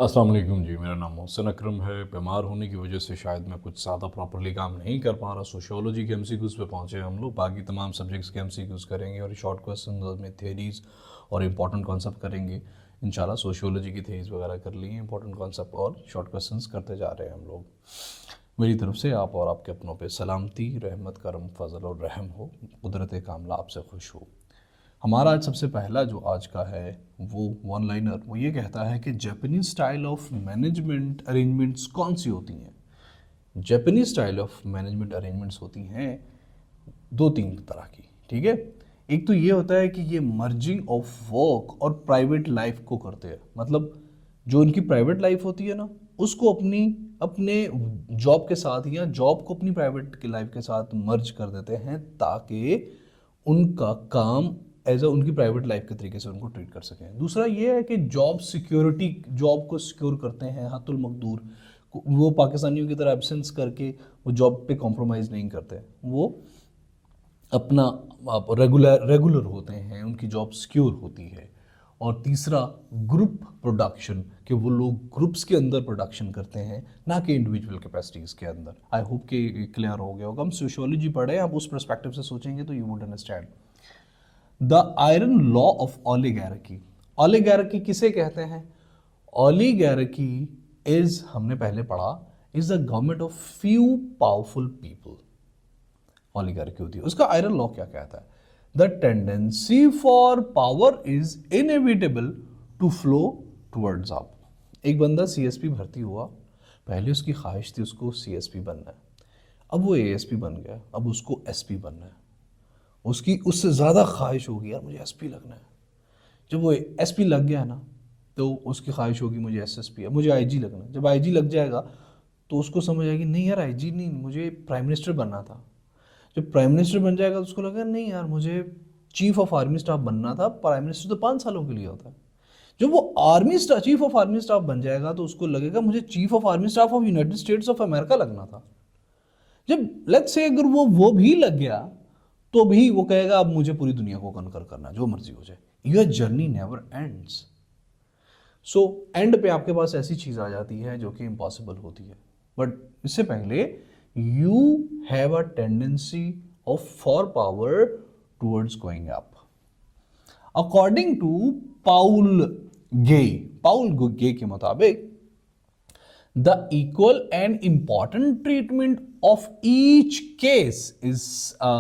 अस्सलाम वालेकुम जी। मेरा नाम मोहसिन अकरम है। बीमार होने की वजह से शायद मैं कुछ ज़्यादा प्रॉपर्ली काम नहीं कर पा रहा। सोशियोलॉजी के एमसीक्यूज़ पे पहुँचे हैं हम लोग। बाकी तमाम सब्जेक्ट्स के एमसीक्यूज़ करेंगे और शॉर्ट क्वेश्चन में थेरीज़ और इम्पॉर्टेंट कॉन्सेप्ट करेंगे। इंशाल्लाह सोशियोलॉजी की थेरीज़ वगैरह कर लिए, इंपॉर्टेंट कॉन्सेप्ट और शॉर्ट क्वेश्चंस करते जा रहे हैं हम लोग। मेरी तरफ से आप और आपके अपनों पे सलामती, रहमत, करम, फजल और रहम हो। कुदरत कामला आपसे खुश हो। हमारा आज सबसे पहला जो आज का है वो वन लाइनर, वो ये कहता है कि Japanese style of management arrangements कौन सी होती हैं। Japanese style of management arrangements होती हैं दो तीन तरह की, ठीक है। एक तो ये होता है कि ये मर्जिंग ऑफ वर्क और प्राइवेट लाइफ को करते हैं। मतलब जो इनकी प्राइवेट लाइफ होती है ना, उसको अपने जॉब के साथ या जॉब को अपनी प्राइवेट लाइफ के साथ मर्ज कर देते हैं ताकि उनका काम एज अ उनकी प्राइवेट लाइफ के तरीके से उनको ट्रीट कर सकें। दूसरा ये है कि जॉब सिक्योरिटी, जॉब को सिक्योर करते हैं। हतुल मकदूर वो पाकिस्तानियों की तरह एब्सेंस करके वो जॉब पे कॉम्प्रोमाइज़ नहीं करते। वो अपना रेगुलर होते हैं, उनकी जॉब सिक्योर होती है। और तीसरा ग्रुप प्रोडक्शन, कि वो लोग ग्रुप्स के अंदर प्रोडक्शन करते हैं, ना कि इंडिविजुअल कैपेसिटीज़ के अंदर। आई होप कि क्लियर हो गया होगा। हम सोशियोलॉजी पढ़े, आप उस पर्सपेक्टिव से सोचेंगे तो you would understand. The iron law of oligarchy. Oligarchy किसे कहते हैं? ओलिगार्की इज, हमने पहले पढ़ा, is the government of few powerful people. Oligarchy होती है। उसका आयरन लॉ क्या कहता है? The tendency for power is inevitable to flow towards up. एक बंदा सीएसपी भर्ती हुआ, पहले उसकी ख्वाहिश थी उसको सीएसपी बनना है। अब वो एएसपी बन गया, अब उसको एसपी बनना है। उसकी उससे ज़्यादा ख्वाहिश होगी यार मुझे एसपी लगना है। जब वो एसपी लग गया ना, तो उसकी ख्वाहिश होगी मुझे एसएसपी है, मुझे आईजी लगना है। जब आईजी लग जाएगा तो उसको समझ आएगी नहीं यार आईजी नहीं, मुझे प्राइम मिनिस्टर बनना था। जब प्राइम मिनिस्टर बन जाएगा तो उसको लगेगा नहीं यार मुझे चीफ ऑफ आर्मी स्टाफ बनना था। प्राइम मिनिस्टर तो 5 सालों के लिए होता है। जब वो चीफ ऑफ आर्मी स्टाफ बन जाएगा तो उसको लगेगा मुझे chief of army staff of United states of America लगना था। जब लेट्स से अगर वो भी लग गया तो भी वो कहेगा अब मुझे पूरी दुनिया को कनकर करना, जो मर्जी हो जाए। Your journey never ends. So and पे आपके पास ऐसी चीज आ जाती है जो कि इम्पॉसिबल होती है। बट इससे पहले you have a tendency of for power towards going up. According to Paul Gay के मुताबिक the equal and important treatment of each case is a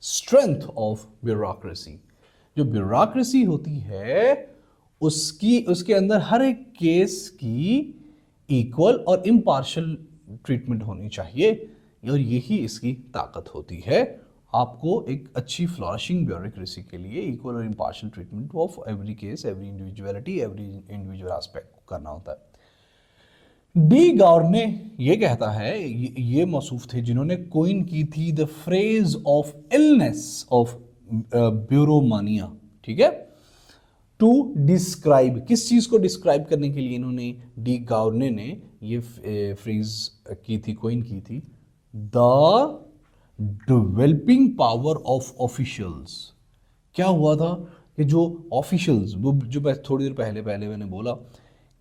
strength of bureaucracy। जो ब्यूरोक्रेसी होती है उसके अंदर हर एक केस की इक्वल और इम्पार्शियल ट्रीटमेंट होनी चाहिए, और यही इसकी ताकत होती है। आपको एक अच्छी फ्लॉरिशिंग ब्यूरोक्रेसी के लिए इक्वल और impartial treatment of every case, every individuality, every individual aspect करना होता है। डी गार्ने ये कहता है, ये मौसूफ थे जिन्होंने कोइन की थी the phrase of illness of bureaumania, ठीक है। टू डिस्क्राइब, किस चीज को डिस्क्राइब करने के लिए इन्होंने, डी गार्ने ने ये फ्रेज की थी, कोइन की थी, the developing power of officials. क्या हुआ था कि जो ऑफिशियल्स, वो जो थोड़ी देर पहले मैंने बोला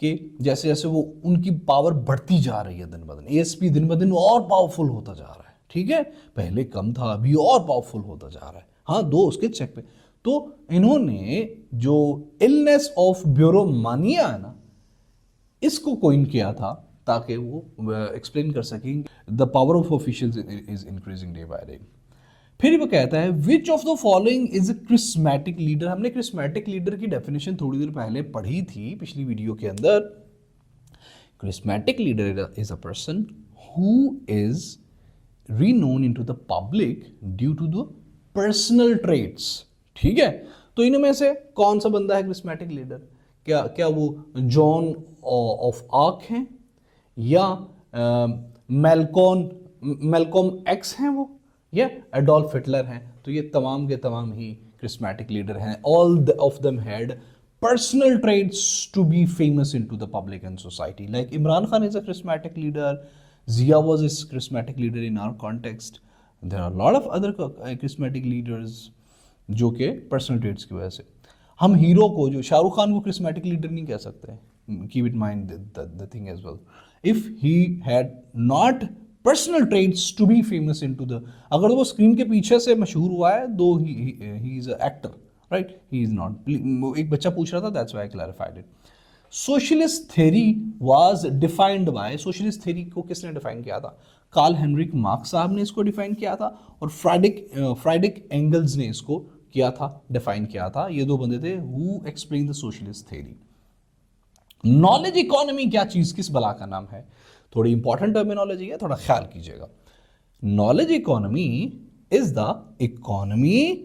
कि जैसे जैसे वो उनकी पावर बढ़ती जा रही है दिन ब दिन, एएसपी दिन ब दिन और पावरफुल होता जा रहा है, ठीक है। पहले कम था, अभी और पावरफुल होता जा रहा है। हाँ, दो उसके चेक पे। तो इन्होंने जो इलनेस ऑफ ब्यूरोमानिया है ना, इसको कोइन किया था ताकि वो एक्सप्लेन कर सकें the power of officials is increasing day by day. फिर वो कहता है which of the following is a charismatic leader. हमने क्रिस्मेटिक लीडर की डेफिनेशन थोड़ी देर पहले पढ़ी थी पिछली वीडियो के अंदर। Charismatic leader is a person who is renowned into the public due to the personal traits, ठीक है। तो इनमें से कौन सा बंदा है क्रिस्मेटिक लीडर? क्या वो जॉन ऑफ आर्क हैं, या मेलकॉम एक्स हैं वो, या एडोल्फ हिटलर हैं? तो ये तमाम के तमाम ही क्रिस्मेटिक लीडर हैं। All of them had personal traits to be famous into the public and society. Like Imran Khan is a charismatic leader, Zia was is charismatic leader in our context. There are lot of other charismatic leaders जो के personal traits की वजह से। हम hero को, जो शाहरुख खान को charismatic leader नहीं कह सकते, keep in mind the thing as well. If he had not personal traits to be famous into the, अगर वो स्क्रीन के पीछे से मशहूर हुआ है, दो he is an actor, right? He is not. एक बच्चा पूछ रहा था, that's why I clarified it. Socialist theory was defined by, socialist theory को किसने डिफाइन किया था? कार्ल हेनरिक मार्क्स साहब ने इसको डिफाइन किया था, और फ्राइडरिक एंगल्स ने इसको किया था, डिफाइन किया था. ये दो बंदे थे who explain the socialist theory. Knowledge economy क्या चीज, किस बला का नाम है? थोड़ी इंपॉर्टेंट टर्मिनोलॉजी है, थोड़ा ख्याल कीजिएगा. Knowledge economy is the economy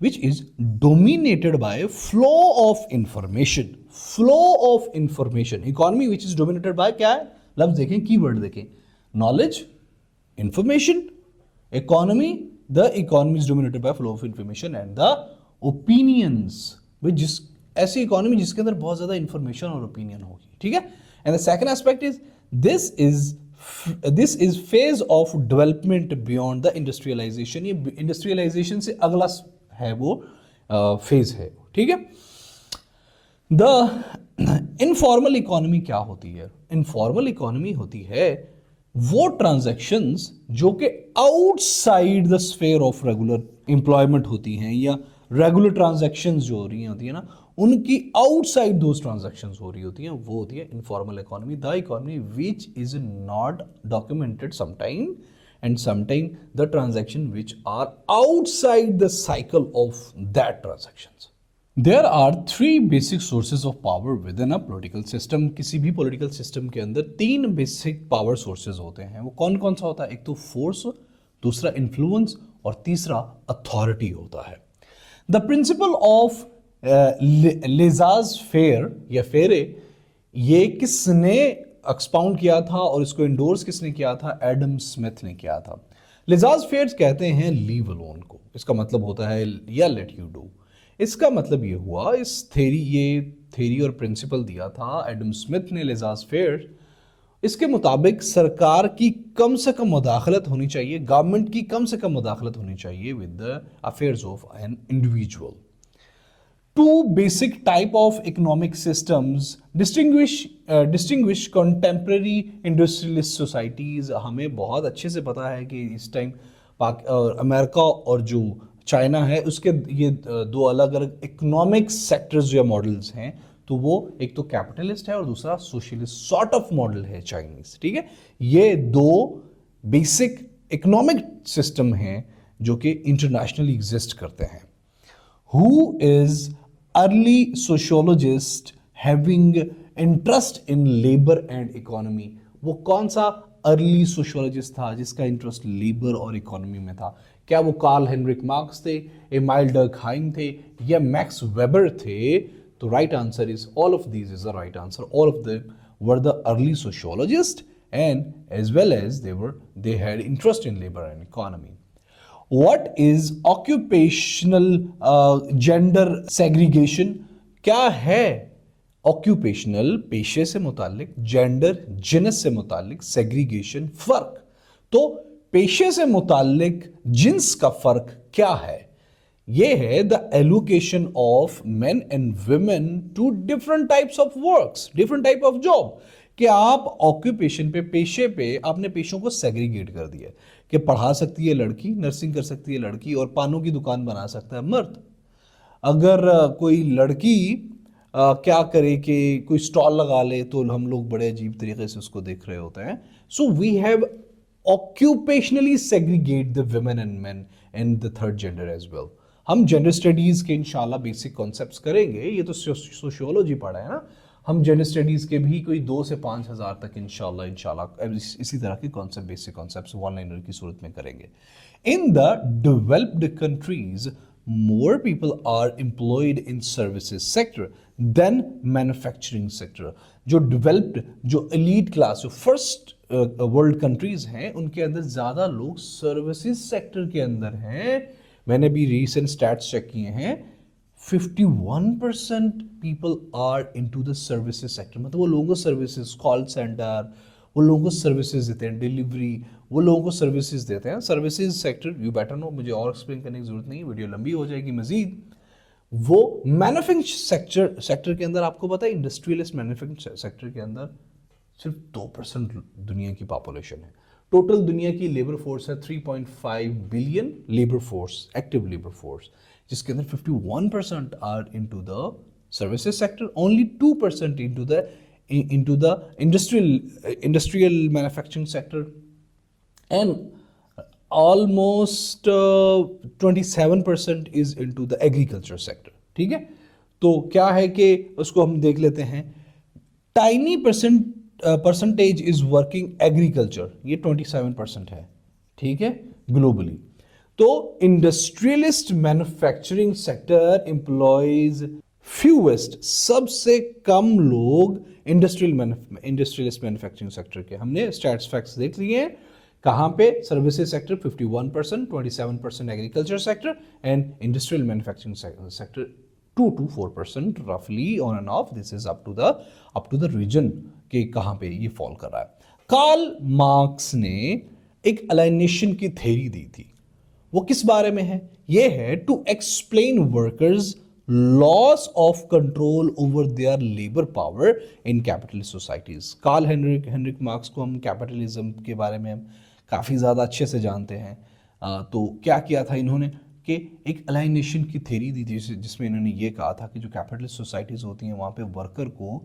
which is dominated by flow of information. Flow of information. Economy which is dominated by क्या है? लफ्ज देखें, कीवर्ड देखें. Knowledge, information, economy. The economy is dominated by flow of information and the opinions. जिस ऐसी economy जिसके अंदर बहुत ज्यादा इंफॉर्मेशन और ओपिनियन होगी, ठीक है. And the second aspect is this is phase of development beyond the industrialization. ये इंडस्ट्रियलाइजेशन से अगला है वो फेज है, ठीक है. द इनफॉर्मल इकोनॉमी क्या होती है? इनफॉर्मल इकोनॉमी होती है वो ट्रांजैक्शंस जो कि outside the sphere of regular employment होती हैं, या रेगुलर ट्रांजैक्शंस जो हो रही होती है ना, उनकी आउटसाइड दोज ट्रांजैक्शंस हो रही होती हैं, वो होती है informal economy. The economy which is not documented sometime, and sometime the transaction which are outside the cycle of that transactions. There are three basic sources of power within a political system. किसी भी political system के अंदर तीन basic power sources होते हैं. वो कौन कौन सा होता है? एक तो force, दूसरा influence और तीसरा authority होता है. The principle of laissez-faire या फेरे, ये किसने एक्सपाउंड किया था और इसको इंडोर्स किसने किया था? एडम स्मिथ ने किया था. laissez-faire कहते हैं लीव अलोन को. इसका मतलब होता है या लेट यू डू. इसका मतलब ये हुआ, इस थ्योरी और प्रिंसिपल दिया था एडम स्मिथ ने laissez-faire. इसके मुताबिक सरकार की कम से कम मुदाखलत होनी चाहिए, गवर्नमेंट की कम से कम मुदाखलत होनी चाहिए with the affairs of an individual. Two basic type of economic systems distinguish contemporary industrialist societies. हमें बहुत अच्छे से पता है कि इस टाइम अमेरिका और जो चाइना है उसके ये दो अलग अलग इकोनॉमिक सेक्टर्स या मॉडल्स हैं. तो वो एक तो कैपिटलिस्ट है और दूसरा सोशलिस्ट सॉर्ट ऑफ मॉडल है चाइनीज, ठीक है. ये दो बेसिक इकोनॉमिक सिस्टम हैं जो कि इंटरनेशनली एग्जिस्ट करते हैं. Who is early sociologist having interest in labor and economy? वो कौन सा अर्ली सोशियोलॉजिस्ट था जिसका इंटरेस्ट लेबर और इकोनॉमी में था? क्या वो कार्ल हेनरिक मार्क्स थे, एमाइल डर्कहाइम थे, या मैक्स वेबर थे? तो right answer is all of these is the right answer. All of them were the early sociologist and as well as they had interest in labor and economy. What is occupational gender segregation? क्या है occupational पेशे से मुतालिक, gender jeans से मुतालिक, segregation फर्क? तो पेशे से मुतालिक जिन्स का फर्क क्या है? ये है the allocation of men and women to different types of works, different type of job. कि आप ऑक्यूपेशन पे, पेशे पे आपने पेशों को सेग्रीगेट कर दिया कि पढ़ा सकती है लड़की, नर्सिंग कर सकती है लड़की, और पानों की दुकान बना सकता है मर्द. अगर कोई लड़की क्या करे कि कोई स्टॉल लगा ले तो हम लोग बड़े अजीब तरीके से उसको देख रहे होते हैं. So we have occupationally segregate the women and men and the third gender as well. हम जेंडर स्टडीज के इंशाल्लाह बेसिक कॉन्सेप्ट्स करेंगे. ये तो सोशियोलॉजी पढ़ा है ना, हम जेंडर स्टडीज़ के भी कोई 2 से 5 हज़ार तक इंशाल्लाह इसी तरह के concept, basic concepts one liner की सूरत में करेंगे. In the developed countries more people are employed in services sector than manufacturing sector. जो डेवलप्ड, जो एलीट क्लास, जो फर्स्ट वर्ल्ड कंट्रीज हैं, उनके अंदर ज़्यादा लोग सर्विसेज सेक्टर के अंदर हैं. मैंने भी रिसेंट स्टैट्स चेक किए हैं, 51% people are into the services sector. मतलब वो लोगों को सर्विसेज, कॉल सेंटर, वो लोगों को सर्विसेज देते हैं, डिलीवरी, वो लोगों को सर्विसेज देते हैं. Services sector you better know, मुझे और एक्सप्लेन करने की जरूरत नहीं, वीडियो लंबी हो जाएगी मजीद. वो मैन्युफैक्चरिंग सेक्टर के अंदर, आपको पता है इंडस्ट्रियलिस्ट मैन्युफैक्चरिंग सेक्टर के अंदर सिर्फ 2% दुनिया की पॉपुलेशन है। टोटल दुनिया की लेबर फोर्स है 3.5 billion labour force, active labour force, जिसके अंदर 51% are into the services sector, only 2% into the industrial manufacturing sector, and almost 27% is into the agriculture sector। ठीक है, तो क्या है कि उसको हम देख लेते हैं। Tiny percentage is working agriculture, ये 27% है, ठीक है, ग्लोबली। तो industrialist manufacturing sector employees fewest, सबसे कम लोग इंडस्ट्रियलिस्ट मैन्युफैक्चरिंग सेक्टर के। हमने स्टैट्स फैक्ट्स देख लिए हैं। कहाँ पे? Services sector 51%, 27% agriculture sector, and industrial manufacturing sector 2 to 4% रफली on and off. This is up to the region के कहाँ पे ये फॉल कर रहा है। कार्ल मार्क्स ने एक अलाइनेशन की थ्योरी दी थी। वो किस बारे में है? ये है to explain workers loss of control over their labour power in capitalist societies. Karl Heinrich Marx को हम कैपिटलिज्म के बारे में काफ़ी ज़्यादा अच्छे से जानते हैं। तो क्या किया था इन्होंने कि एक अलाइनेशन की थ्योरी दी थी, जिसमें इन्होंने ये कहा था कि जो कैपिटलिस्ट सोसाइटीज़ होती हैं वहाँ पे वर्कर को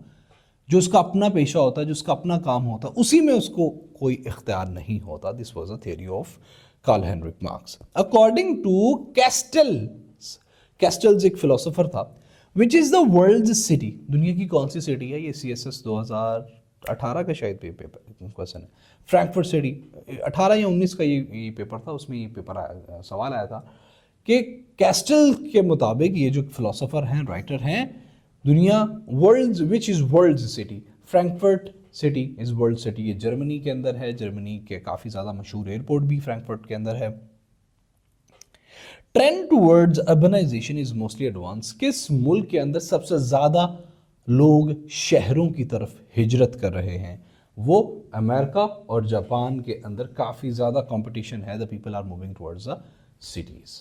जो उसका अपना पेशा होता है, जो उसका अपना काम होता है, उसी में उसको कोई इख्तियार नहीं होता। This was a theory of Karl Heinrich Marx. According to Castells एक फिलोसोफर था, which is the world city, दुनिया की कौन सी सिटी है? ये CSS 2018 का शायद पेपर क्वेश्चन है। फ्रैंकफर्ट सिटी 18 या 19 का ये पेपर था, उसमें ये पेपर सवाल आया था कि कैस्टल के मुताबिक, ये जो फिलोसोफर हैं, राइटर हैं, दुनिया world which is world city, Frankfurt city is world city. ये जर्मनी के अंदर है, जर्मनी के काफ़ी ज़्यादा मशहूर एयरपोर्ट भी फ्रैंकफर्ट के अंदर है। Trend towards urbanization is mostly advance, किस मुल्क के अंदर सबसे ज़्यादा लोग शहरों की तरफ हिजरत कर रहे हैं? वो अमेरिका और जापान के अंदर काफ़ी ज़्यादा कंपटीशन है। The people are moving towards the cities।